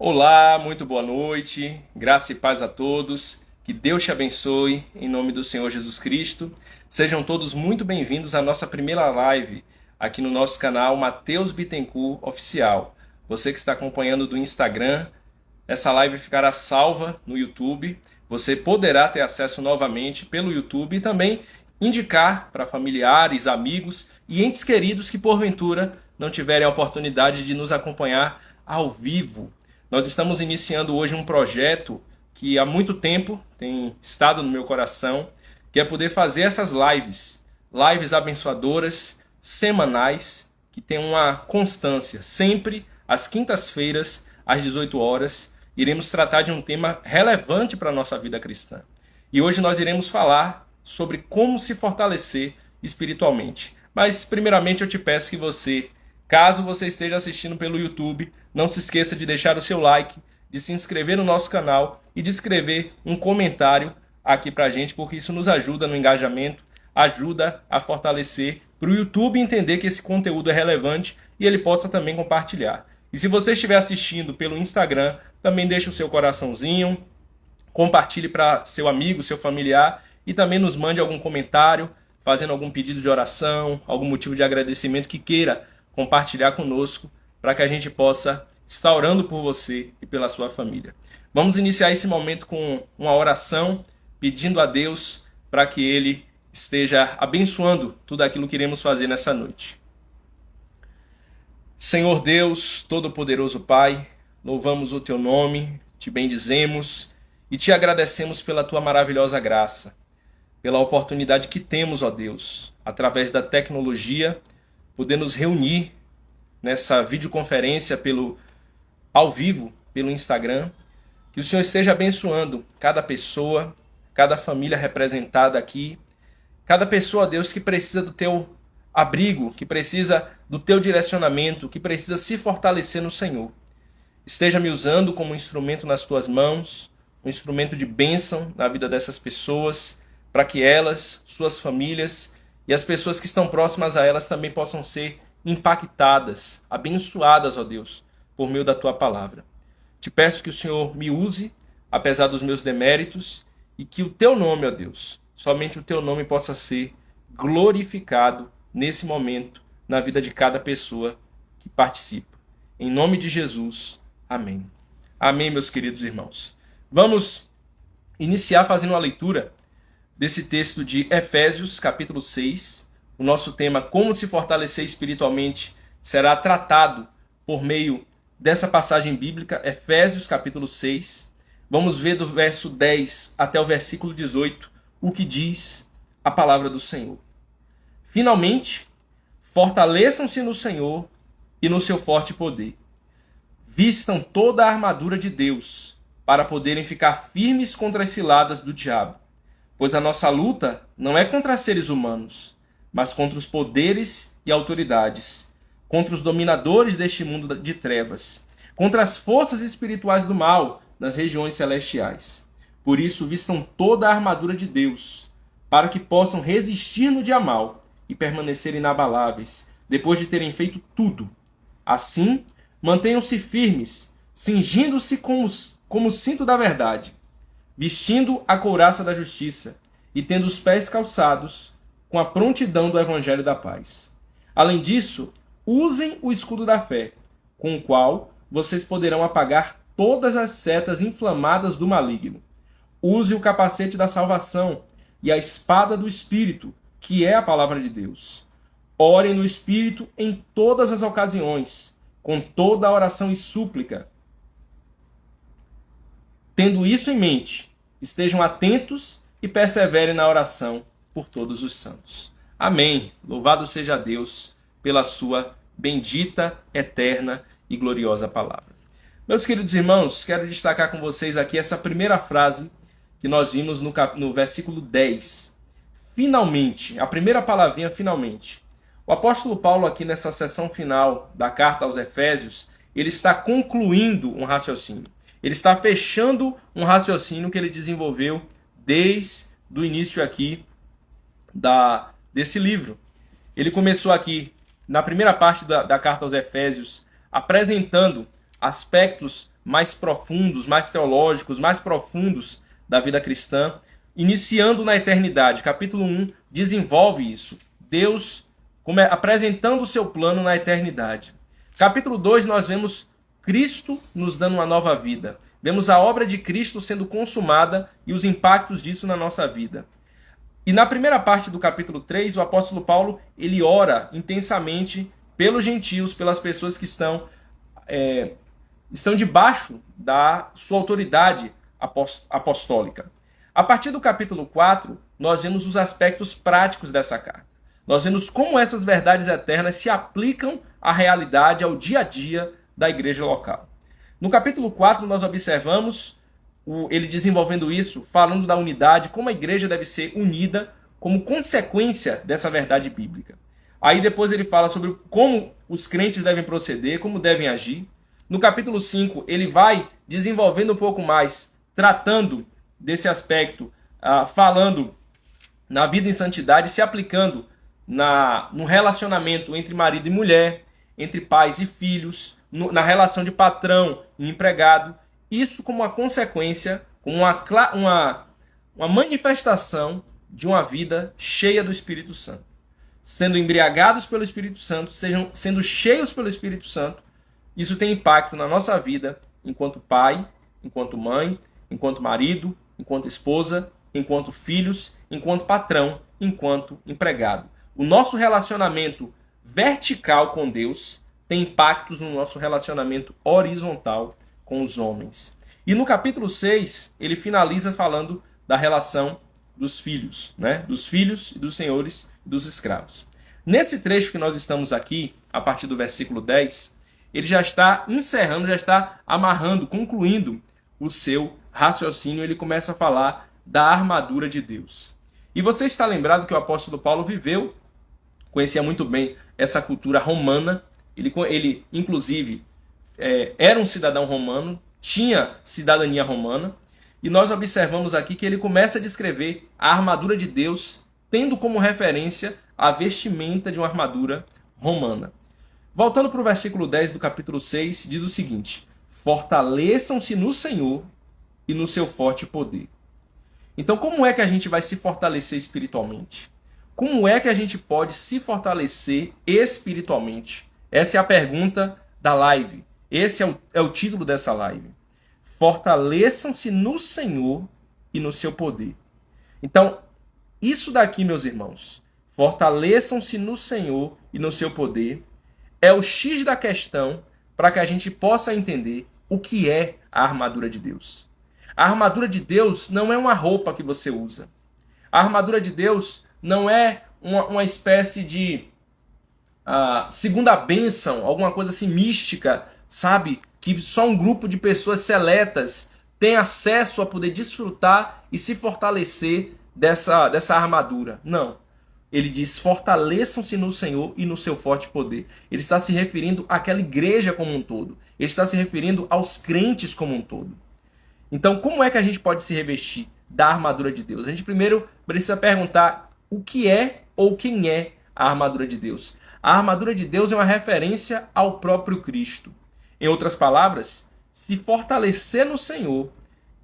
Olá, muito boa noite, graça e paz a todos, que Deus te abençoe, em nome do Senhor Jesus Cristo. Sejam todos muito bem-vindos à nossa primeira live aqui no nosso canal Mateus Bittencourt Oficial. Você que está acompanhando do Instagram, essa live ficará salva no YouTube. Você poderá ter acesso novamente pelo YouTube e também indicar para familiares, amigos e entes queridos que porventura não tiverem a oportunidade de nos acompanhar ao vivo. Nós estamos iniciando hoje um projeto que há muito tempo tem estado no meu coração, que é poder fazer essas lives abençoadoras, semanais, que tem uma constância. Sempre às quintas-feiras, às 18 horas, iremos tratar de um tema relevante para a nossa vida cristã. E hoje nós iremos falar sobre como se fortalecer espiritualmente. Mas, primeiramente, eu te peço que você, caso você esteja assistindo pelo YouTube, não se esqueça de deixar o seu like, de se inscrever no nosso canal e de escrever um comentário aqui pra gente, porque isso nos ajuda no engajamento, ajuda a fortalecer para o YouTube entender que esse conteúdo é relevante e ele possa também compartilhar. E se você estiver assistindo pelo Instagram, também deixe o seu coraçãozinho, compartilhe para seu amigo, seu familiar e também nos mande algum comentário, fazendo algum pedido de oração, algum motivo de agradecimento que queira compartilhar conosco, para que a gente possa estar orando por você e pela sua família. Vamos iniciar esse momento com uma oração, pedindo a Deus para que Ele esteja abençoando tudo aquilo que iremos fazer nessa noite. Senhor Deus, Todo-Poderoso Pai, louvamos o Teu nome, Te bendizemos e Te agradecemos pela Tua maravilhosa graça, pela oportunidade que temos, ó Deus, através da tecnologia, poder nos reunir nessa videoconferência ao vivo, pelo Instagram. Que o Senhor esteja abençoando cada pessoa, cada família representada aqui, cada pessoa, Deus, que precisa do Teu abrigo, que precisa do Teu direcionamento, que precisa se fortalecer no Senhor. Esteja me usando como um instrumento nas Tuas mãos, um instrumento de bênção na vida dessas pessoas, para que elas, suas famílias e as pessoas que estão próximas a elas também possam ser impactadas, abençoadas, ó Deus, por meio da Tua palavra. Te peço que o Senhor me use, apesar dos meus deméritos, e que o Teu nome, ó Deus, somente o Teu nome possa ser glorificado nesse momento, na vida de cada pessoa que participa. Em nome de Jesus, amém. Amém, meus queridos irmãos. Vamos iniciar fazendo uma leitura desse texto de Efésios, capítulo 6. O nosso tema, como se fortalecer espiritualmente, será tratado por meio dessa passagem bíblica, Efésios, capítulo 6. Vamos ver do verso 10 até o versículo 18, o que diz a palavra do Senhor. Finalmente, fortaleçam-se no Senhor e no seu forte poder. Vistam toda a armadura de Deus, para poderem ficar firmes contra as ciladas do diabo. Pois a nossa luta não é contra seres humanos, mas contra os poderes e autoridades, contra os dominadores deste mundo de trevas, contra as forças espirituais do mal nas regiões celestiais. Por isso, vistam toda a armadura de Deus, para que possam resistir no dia mal e permanecer inabaláveis, depois de terem feito tudo. Assim, mantenham-se firmes, cingindo-se como o cinto da verdade, vestindo a couraça da justiça e tendo os pés calçados com a prontidão do evangelho da paz. Além disso, usem o escudo da fé, com o qual vocês poderão apagar todas as setas inflamadas do maligno. Use o capacete da salvação e a espada do Espírito, que é a palavra de Deus. Orem no Espírito em todas as ocasiões, com toda a oração e súplica. Tendo isso em mente, estejam atentos e perseverem na oração por todos os santos. Amém. Louvado seja Deus pela sua bendita, eterna e gloriosa palavra. Meus queridos irmãos, quero destacar com vocês aqui essa primeira frase que nós vimos no versículo 10. Finalmente, a primeira palavrinha finalmente. O apóstolo Paulo aqui nessa seção final da carta aos Efésios, ele está concluindo um raciocínio. Ele está fechando um raciocínio que ele desenvolveu desde o início aqui desse livro. Ele começou aqui, na primeira parte da carta aos Efésios, apresentando aspectos mais profundos, mais teológicos, mais profundos da vida cristã, iniciando na eternidade. Capítulo 1 desenvolve isso. Deus apresentando o seu plano na eternidade. Capítulo 2 nós vemos Cristo nos dando uma nova vida. Vemos a obra de Cristo sendo consumada e os impactos disso na nossa vida. E na primeira parte do capítulo 3, o apóstolo Paulo ele ora intensamente pelos gentios, pelas pessoas que estão debaixo da sua autoridade apostólica. A partir do capítulo 4, nós vemos os aspectos práticos dessa carta. Nós vemos como essas verdades eternas se aplicam à realidade, ao dia a dia da igreja local. No capítulo 4, nós observamos ele desenvolvendo isso, falando da unidade, como a igreja deve ser unida como consequência dessa verdade bíblica. Aí depois ele fala sobre como os crentes devem proceder, como devem agir. No capítulo 5, ele vai desenvolvendo um pouco mais, tratando desse aspecto, falando na vida em santidade, se aplicando no relacionamento entre marido e mulher, entre pais e filhos, na relação de patrão e empregado. Isso como uma consequência, como uma manifestação de uma vida cheia do Espírito Santo. Sendo embriagados pelo Espírito Santo, sendo cheios pelo Espírito Santo, isso tem impacto na nossa vida enquanto pai, enquanto mãe, enquanto marido, enquanto esposa, enquanto filhos, enquanto patrão, enquanto empregado. O nosso relacionamento vertical com Deus tem impactos no nosso relacionamento horizontal com os homens. E no capítulo 6, ele finaliza falando da relação dos filhos, né? Dos filhos e dos senhores e dos escravos. Nesse trecho que nós estamos aqui, a partir do versículo 10, ele já está encerrando, já está amarrando, concluindo o seu raciocínio. Ele começa a falar da armadura de Deus. E você está lembrado que o apóstolo Paulo conhecia muito bem essa cultura romana. Ele inclusive, era um cidadão romano, tinha cidadania romana, e nós observamos aqui que ele começa a descrever a armadura de Deus, tendo como referência a vestimenta de uma armadura romana. Voltando para o versículo 10 do capítulo 6, diz o seguinte: fortaleçam-se no Senhor e no seu forte poder. Então, como é que a gente vai se fortalecer espiritualmente? Como é que a gente pode se fortalecer espiritualmente? Essa é a pergunta da live. Esse é o título dessa live. Fortaleçam-se no Senhor e no seu poder. Então, isso daqui, meus irmãos, fortaleçam-se no Senhor e no seu poder, é o X da questão para que a gente possa entender o que é a armadura de Deus. A armadura de Deus não é uma roupa que você usa. A armadura de Deus não é uma espécie de segunda bênção, alguma coisa assim mística, sabe? Que só um grupo de pessoas seletas tem acesso a poder desfrutar e se fortalecer dessa armadura. Não. Ele diz: fortaleçam-se no Senhor e no seu forte poder. Ele está se referindo àquela igreja como um todo. Ele está se referindo aos crentes como um todo. Então, como é que a gente pode se revestir da armadura de Deus? A gente primeiro precisa perguntar o que é ou quem é a armadura de Deus. A armadura de Deus é uma referência ao próprio Cristo. Em outras palavras, se fortalecer no Senhor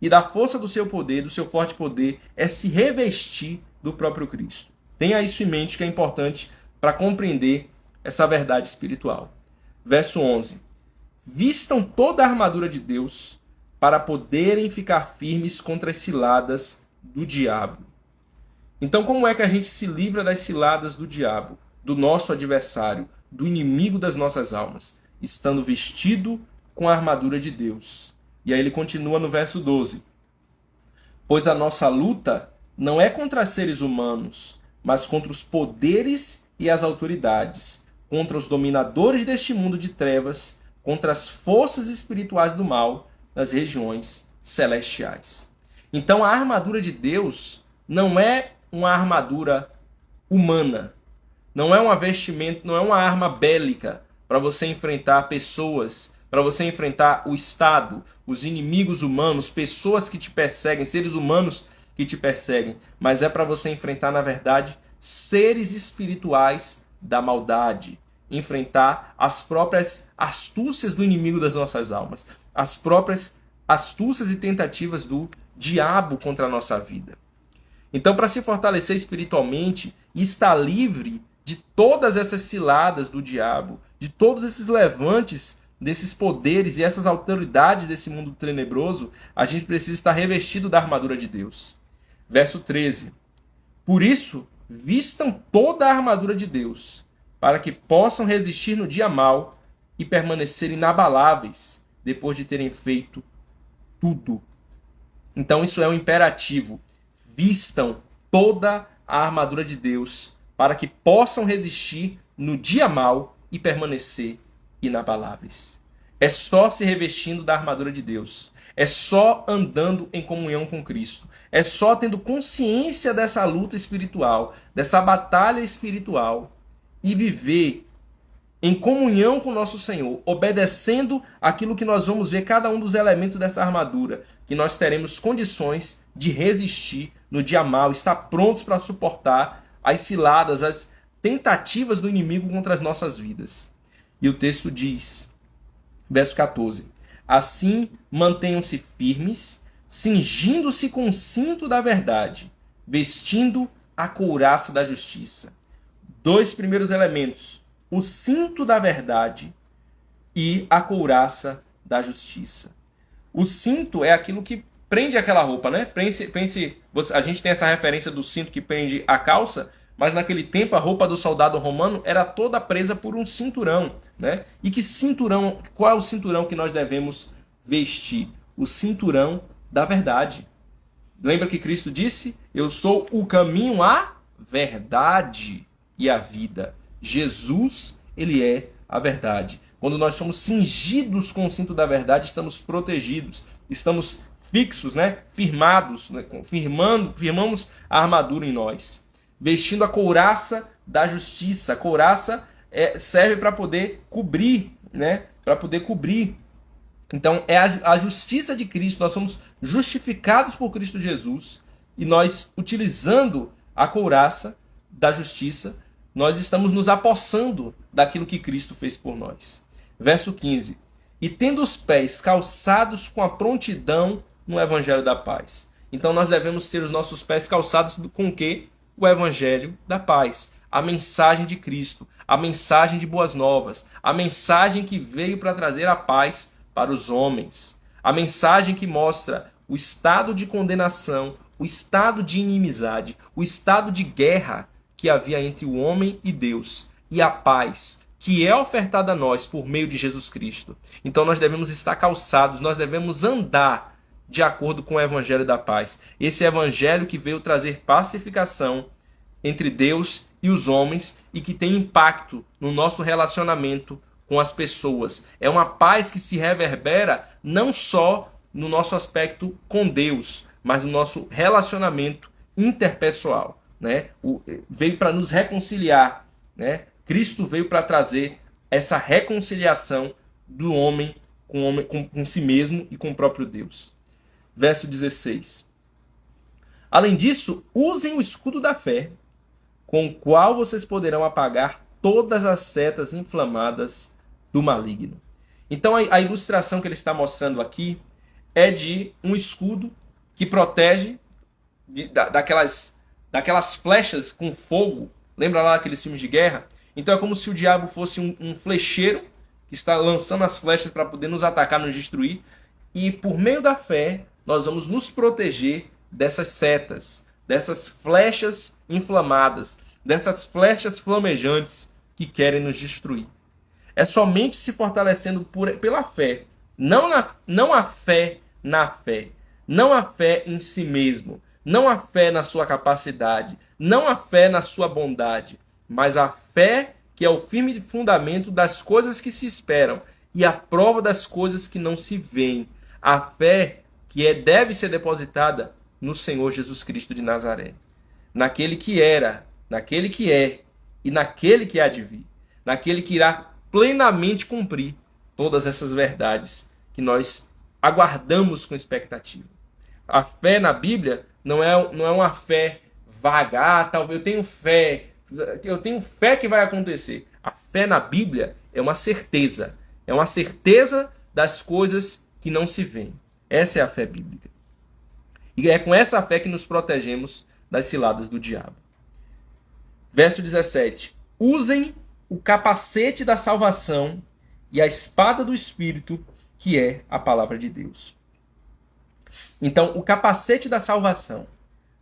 e da força do seu poder, do seu forte poder, é se revestir do próprio Cristo. Tenha isso em mente, que é importante para compreender essa verdade espiritual. Verso 11. Vistam toda a armadura de Deus para poderem ficar firmes contra as ciladas do diabo. Então, como é que a gente se livra das ciladas do diabo, do nosso adversário, do inimigo das nossas almas? Estando vestido com a armadura de Deus. E aí ele continua no verso 12. Pois a nossa luta não é contra seres humanos, mas contra os poderes e as autoridades, contra os dominadores deste mundo de trevas, contra as forças espirituais do mal nas regiões celestiais. Então a armadura de Deus não é uma armadura humana, não é uma vestimenta, não é uma arma bélica para você enfrentar pessoas, para você enfrentar o Estado, os inimigos humanos, pessoas que te perseguem, seres humanos que te perseguem, mas é para você enfrentar, na verdade, seres espirituais da maldade, enfrentar as próprias astúcias do inimigo das nossas almas. as próprias astúcias e tentativas do diabo contra a nossa vida. Então, para se fortalecer espiritualmente e estar livre de todas essas ciladas do diabo, de todos esses levantes desses poderes e essas autoridades desse mundo tenebroso, a gente precisa estar revestido da armadura de Deus. Verso 13. Por isso, vistam toda a armadura de Deus, para que possam resistir no dia mau e permanecer inabaláveis depois de terem feito tudo. Então isso é um imperativo. Vistam toda a armadura de Deus para que possam resistir no dia mau e permanecer inabaláveis. É só se revestindo da armadura de Deus. É só andando em comunhão com Cristo. É só tendo consciência dessa luta espiritual, dessa batalha espiritual e viver em comunhão com o nosso Senhor, obedecendo aquilo que nós vamos ver, cada um dos elementos dessa armadura, que nós teremos condições de resistir no dia mau, estar prontos para suportar as ciladas, as tentativas do inimigo contra as nossas vidas. E o texto diz, verso 14, assim mantenham-se firmes, cingindo-se com o cinto da verdade, vestindo a couraça da justiça. Dois primeiros elementos, o cinto da verdade e a couraça da justiça. O cinto é aquilo que prende aquela roupa, né? A gente tem essa referência do cinto que prende a calça, mas naquele tempo a roupa do soldado romano era toda presa por um cinturão, né? E que cinturão, qual é o cinturão que nós devemos vestir? O cinturão da verdade. Lembra que Cristo disse: eu sou o caminho, a verdade e a vida. Jesus, ele é a verdade. Quando nós somos cingidos com o cinto da verdade, estamos protegidos, estamos fixos, né? Firmados, né? Firmamos a armadura em nós. Vestindo a couraça da justiça. A couraça serve para poder cobrir, né? Para poder cobrir. Então, é a justiça de Cristo. Nós somos justificados por Cristo Jesus. E nós, utilizando a couraça da justiça, nós estamos nos apossando daquilo que Cristo fez por nós. Verso 15. E tendo os pés calçados com a prontidão no Evangelho da paz. Então nós devemos ter os nossos pés calçados com o quê? O Evangelho da paz. A mensagem de Cristo. A mensagem de boas novas. A mensagem que veio para trazer a paz para os homens. A mensagem que mostra o estado de condenação, o estado de inimizade, o estado de guerra que havia entre o homem e Deus, e a paz que é ofertada a nós por meio de Jesus Cristo. Então nós devemos estar calçados, nós devemos andar de acordo com o Evangelho da paz. Esse Evangelho que veio trazer pacificação entre Deus e os homens e que tem impacto no nosso relacionamento com as pessoas. É uma paz que se reverbera não só no nosso aspecto com Deus, mas no nosso relacionamento interpessoal. Né? Veio para nos reconciliar, né? Cristo veio para trazer essa reconciliação do homem com si mesmo e com o próprio Deus. Verso 16. Além disso, usem o escudo da fé, com o qual vocês poderão apagar todas as setas inflamadas do maligno. Então a ilustração que ele está mostrando aqui é de um escudo que protege daquelas flechas com fogo. Lembra lá aqueles filmes de guerra? Então é como se o diabo fosse um flecheiro que está lançando as flechas para poder nos atacar, nos destruir. E por meio da fé, nós vamos nos proteger dessas setas, dessas flechas inflamadas, dessas flechas flamejantes que querem nos destruir. É somente se fortalecendo pela fé. Não a fé na fé. Não a fé em si mesmo. Não a fé na sua capacidade, não a fé na sua bondade, mas a fé que é o firme fundamento das coisas que se esperam e a prova das coisas que não se veem. A fé que deve ser depositada no Senhor Jesus Cristo de Nazaré. Naquele que era, naquele que é e naquele que há de vir. Naquele que irá plenamente cumprir todas essas verdades que nós aguardamos com expectativa. A fé na Bíblia não é uma fé vaga, talvez eu tenho fé que vai acontecer. A fé na Bíblia é uma certeza das coisas que não se veem. Essa é a fé bíblica. E é com essa fé que nos protegemos das ciladas do diabo. Verso 17. Usem o capacete da salvação e a espada do Espírito, que é a palavra de Deus. Então, o capacete da salvação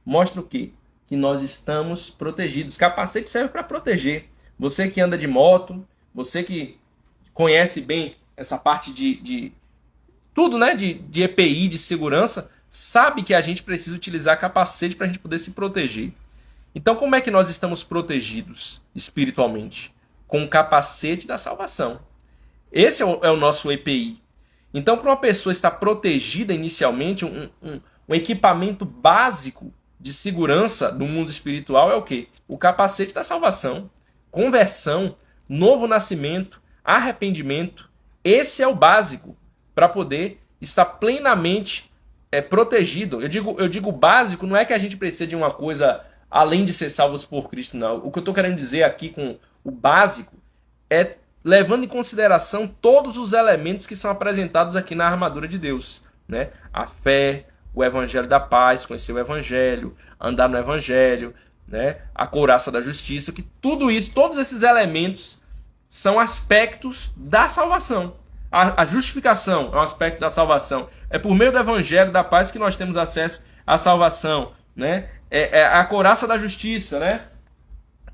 mostra o quê? Que nós estamos protegidos. Capacete serve para proteger. Você que anda de moto, você que conhece bem essa parte de tudo, né? De EPI, de segurança, sabe que a gente precisa utilizar capacete para a gente poder se proteger. Então, como é que nós estamos protegidos espiritualmente? Com o capacete da salvação. Esse é o nosso EPI. Então, para uma pessoa estar protegida inicialmente, um equipamento básico de segurança do mundo espiritual é o quê? O capacete da salvação. Conversão, novo nascimento, arrependimento. Esse é o básico para poder estar plenamente protegido. Eu digo básico, não é que a gente precisa de uma coisa além de ser salvos por Cristo, não. O que eu estou querendo dizer aqui com o básico é levando em consideração todos os elementos que são apresentados aqui na armadura de Deus, né? A fé, o evangelho da paz, conhecer o evangelho, andar no evangelho, né? A couraça da justiça, que tudo isso, todos esses elementos são aspectos da salvação. A justificação é um aspecto da salvação. É por meio do evangelho da paz que nós temos acesso à salvação, né? É a couraça da justiça, né?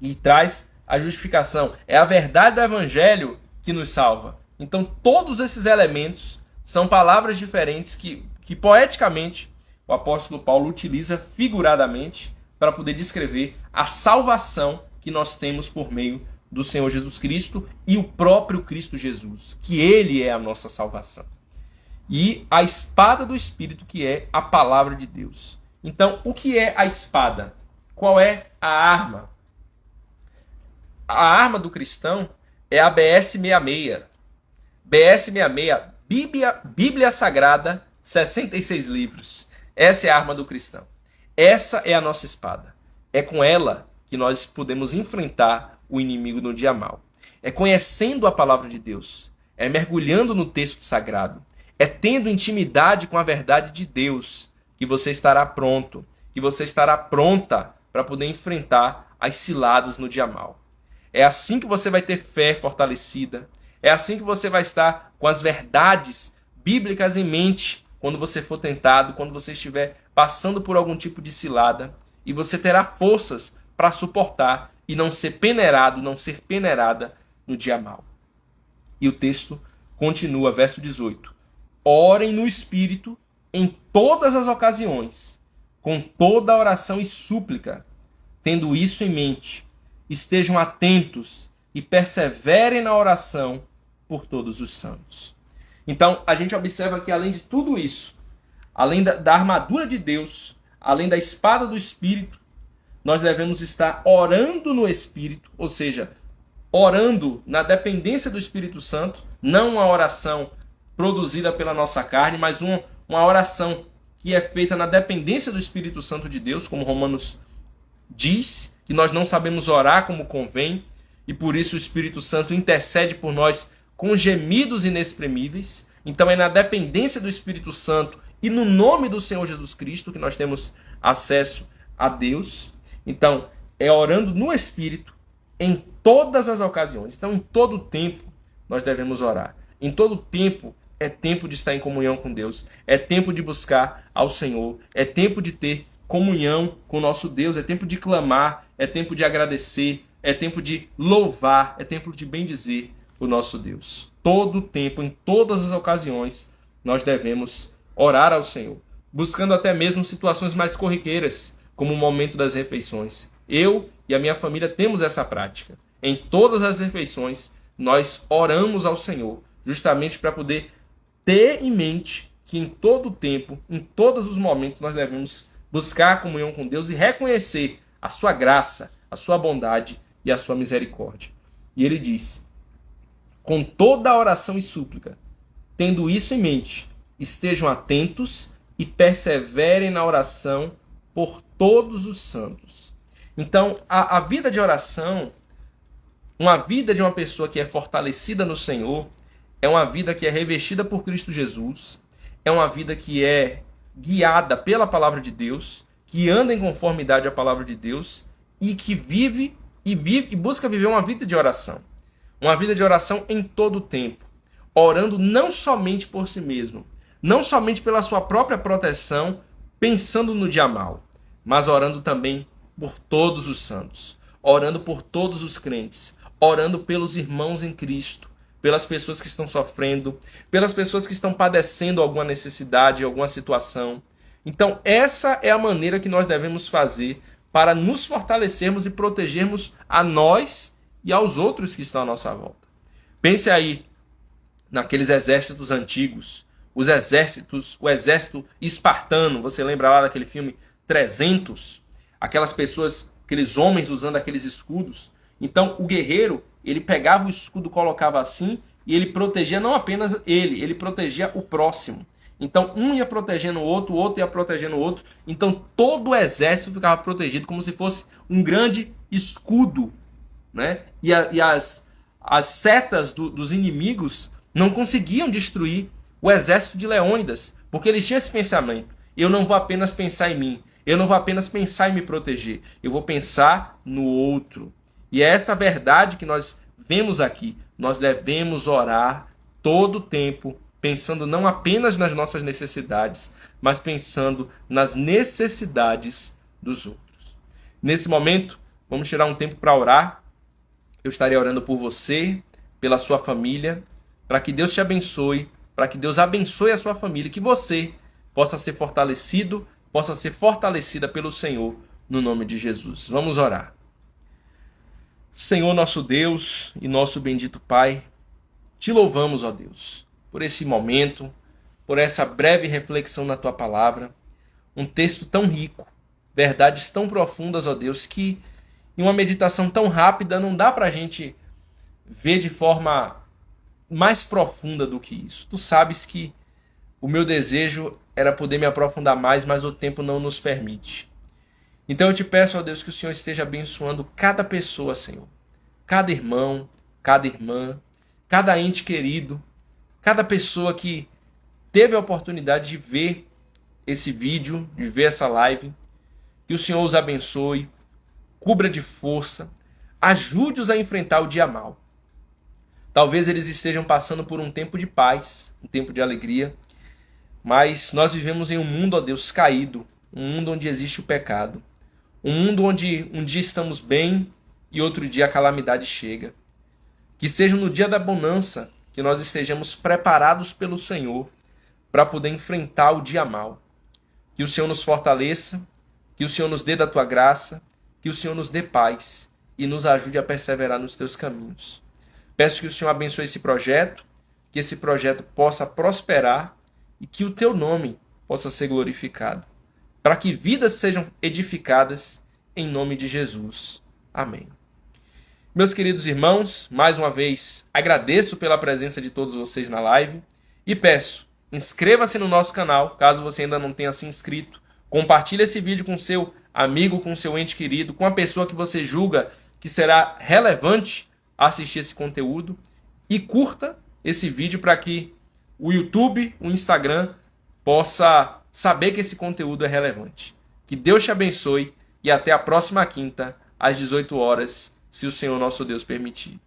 E traz a justificação. É a verdade do evangelho que nos salva. Então todos esses elementos são palavras diferentes que poeticamente o apóstolo Paulo utiliza figuradamente para poder descrever a salvação que nós temos por meio do Senhor Jesus Cristo e o próprio Cristo Jesus, que ele é a nossa salvação. E a espada do Espírito, que é a palavra de Deus. Então, o que é a espada? Qual é a arma? A arma do cristão é a BS-66. BS-66, Bíblia Sagrada, 66 livros. Essa é a arma do cristão. Essa é a nossa espada. É com ela que nós podemos enfrentar o inimigo no dia mau. É conhecendo a palavra de Deus. É mergulhando no texto sagrado. É tendo intimidade com a verdade de Deus que você estará pronto, que você estará pronta para poder enfrentar as ciladas no dia mau. É assim que você vai ter fé fortalecida. É assim que você vai estar com as verdades bíblicas em mente quando você for tentado, quando você estiver passando por algum tipo de cilada. E você terá forças para suportar e não ser peneirado, não ser peneirada no dia mau. E o texto continua, verso 18. Orem no Espírito em todas as ocasiões, com toda oração e súplica, tendo isso em mente. Estejam atentos e perseverem na oração por todos os santos. Então, a gente observa que além de tudo isso, além da armadura de Deus, além da espada do Espírito, nós devemos estar orando no Espírito, ou seja, orando na dependência do Espírito Santo, não uma oração produzida pela nossa carne, mas uma oração que é feita na dependência do Espírito Santo de Deus, como Romanos diz, que nós não sabemos orar como convém, e por isso o Espírito Santo intercede por nós com gemidos inexprimíveis. Então é na dependência do Espírito Santo e no nome do Senhor Jesus Cristo que nós temos acesso a Deus. Então, é orando no Espírito em todas as ocasiões. Então, em todo tempo, nós devemos orar. Em todo tempo, é tempo de estar em comunhão com Deus. É tempo de buscar ao Senhor. É tempo de ter comunhão com o nosso Deus. É tempo de clamar. É tempo de agradecer. É tempo de louvar. É tempo de bendizer o nosso Deus. Todo tempo, em todas as ocasiões, nós devemos orar ao Senhor. Buscando até mesmo situações mais corriqueiras, como o momento das refeições. Eu e a minha família temos essa prática. Em todas as refeições, nós oramos ao Senhor, justamente para poder ter em mente que em todo o tempo, em todos os momentos, nós devemos buscar a comunhão com Deus e reconhecer a sua graça, a sua bondade e a sua misericórdia. E ele diz, com toda a oração e súplica, tendo isso em mente, estejam atentos e perseverem na oração por todos os santos. Então, a vida de oração, uma vida de uma pessoa que é fortalecida no Senhor, é uma vida que é revestida por Cristo Jesus, é uma vida que é guiada pela palavra de Deus, que anda em conformidade à palavra de Deus e que vive e busca viver uma vida de oração. Uma vida de oração em todo o tempo, orando não somente por si mesmo, não somente pela sua própria proteção, pensando no dia mal, mas orando também por todos os santos, orando por todos os crentes, orando pelos irmãos em Cristo, pelas pessoas que estão sofrendo, pelas pessoas que estão padecendo alguma necessidade, alguma situação. Então, essa é a maneira que nós devemos fazer para nos fortalecermos e protegermos a nós e aos outros que estão à nossa volta. Pense aí naqueles exércitos antigos, o exército espartano, você lembra lá daquele filme 300? Aquelas pessoas, aqueles homens usando aqueles escudos. Então, o guerreiro, ele pegava o escudo, colocava assim, e ele protegia não apenas ele protegia o próximo. Então, um ia protegendo o outro ia protegendo o outro. Então, todo o exército ficava protegido como se fosse um grande escudo, né? E as setas dos inimigos não conseguiam destruir o exército de Leônidas, porque eles tinham esse pensamento. Eu não vou apenas pensar em mim, eu não vou apenas pensar em me proteger, eu vou pensar no outro. E é essa verdade que nós vemos aqui. Nós devemos orar todo o tempo, pensando não apenas nas nossas necessidades, mas pensando nas necessidades dos outros. Nesse momento, vamos tirar um tempo para orar. Eu estarei orando por você, pela sua família, para que Deus te abençoe, para que Deus abençoe a sua família, que você possa ser fortalecido, possa ser fortalecida pelo Senhor, no nome de Jesus. Vamos orar. Senhor nosso Deus e nosso bendito Pai, te louvamos, ó Deus, por esse momento, por essa breve reflexão na Tua Palavra, um texto tão rico, verdades tão profundas, ó Deus, que em uma meditação tão rápida não dá para a gente ver de forma mais profunda do que isso. Tu sabes que o meu desejo era poder me aprofundar mais, mas o tempo não nos permite. Então eu te peço, ó Deus, que o Senhor esteja abençoando cada pessoa, Senhor. Cada irmão, cada irmã, cada ente querido, cada pessoa que teve a oportunidade de ver esse vídeo, de ver essa live. Que o Senhor os abençoe, cubra de força, ajude-os a enfrentar o dia mal. Talvez eles estejam passando por um tempo de paz, um tempo de alegria, mas nós vivemos em um mundo, ó Deus, caído, um mundo onde existe o pecado, um mundo onde um dia estamos bem e outro dia a calamidade chega. Que seja no dia da bonança que nós estejamos preparados pelo Senhor para poder enfrentar o dia mal. Que o Senhor nos fortaleça, que o Senhor nos dê da Tua graça, que o Senhor nos dê paz e nos ajude a perseverar nos Teus caminhos. Peço que o Senhor abençoe esse projeto, que esse projeto possa prosperar e que o Teu nome possa ser glorificado, para que vidas sejam edificadas em nome de Jesus. Amém. Meus queridos irmãos, mais uma vez agradeço pela presença de todos vocês na live e peço, inscreva-se no nosso canal, caso você ainda não tenha se inscrito, compartilhe esse vídeo com seu amigo, com seu ente querido, com a pessoa que você julga que será relevante assistir esse conteúdo e curta esse vídeo para que o YouTube, o Instagram, possa saber que esse conteúdo é relevante. Que Deus te abençoe e até a próxima quinta, às 18 horas, se o Senhor nosso Deus permitir.